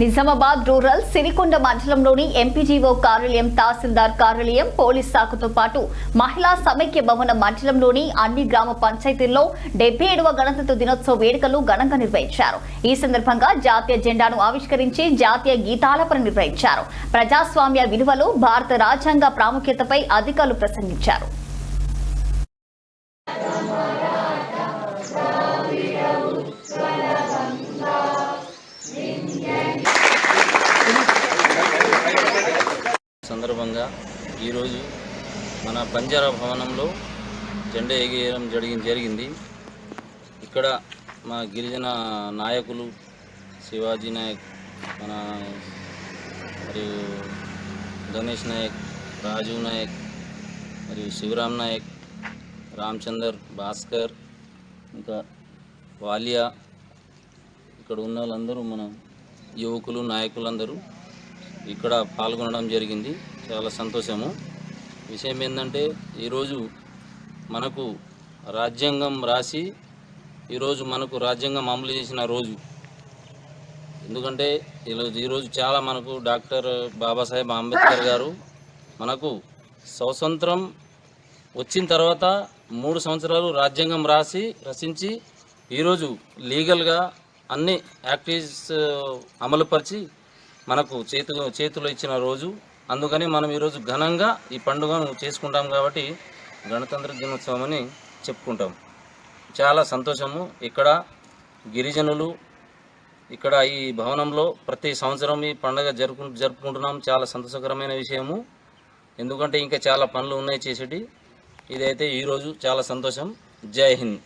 Nizamabad rural Sirikonda మండలంలోని ఎంపీజీఓ కార్యాలయం, తహసీల్దార్ కార్యాలయం, పోలీస్ శాఖతో పాటు మహిళా సమైక్య భవన మండలంలోని అన్ని గ్రామ పంచాయతీల్లో 77వ గణతంత్ర దినోత్సవ వేడుకలు ఘనంగా నిర్వహించారు. ఈ సందర్భంగా జాతీయ జెండాను ఆవిష్కరించి జాతీయ గీతాలాపన నిర్వహించారు. ప్రజాస్వామ్య విలువలు, భారత రాజ్యాంగ ప్రాముఖ్యతపై అధికారులు ప్రసంగించారు. సందర్భంగా ఈరోజు మన బంజారా భవనంలో జెండా ఎగేయడం జరిగింది. ఇక్కడ మా గిరిజన నాయకులు శివాజీ నాయక్, మన మరియు గణేష్ నాయక్, రాజీవ్ నాయక్, మరియు శివరామ్ నాయక్, రామచందర్, భాస్కర్, ఇంకా వాలియా, ఇక్కడ ఉన్న వాళ్ళందరూ మన యువకులు, నాయకులందరూ ఇక్కడ పాల్గొనడం జరిగింది. చాలా సంతోషము. విషయం ఏంటంటే ఈరోజు మనకు రాజ్యాంగం రాసి ఈరోజు మనకు రాజ్యాంగం అమలు చేసిన రోజు. ఎందుకంటే ఈరోజు చాలా మనకు డాక్టర్ బాబాసాహెబ్ అంబేద్కర్ గారు మనకు స్వతంత్రం వచ్చిన తర్వాత 3 సంవత్సరాలు రాజ్యాంగం రచించి ఈరోజు లీగల్గా అన్ని యాక్టివిటీస్ అమలుపరిచి మనకు చేతులు ఇచ్చిన రోజు. అందుకని మనం ఈరోజు ఘనంగా ఈ పండుగను చేసుకుంటాం కాబట్టి గణతంత్ర దినోత్సవం అని చెప్పుకుంటాం. చాలా సంతోషము. ఇక్కడ గిరిజనులు ఇక్కడ ఈ భవనంలో ప్రతి సంవత్సరం ఈ పండుగ జరుపుకుంటున్నాం. చాలా సంతోషకరమైన విషయము. ఎందుకంటే ఇంకా చాలా పనులు ఉన్నాయి చేసేటి. ఇదైతే ఈరోజు చాలా సంతోషం. జై హింద్.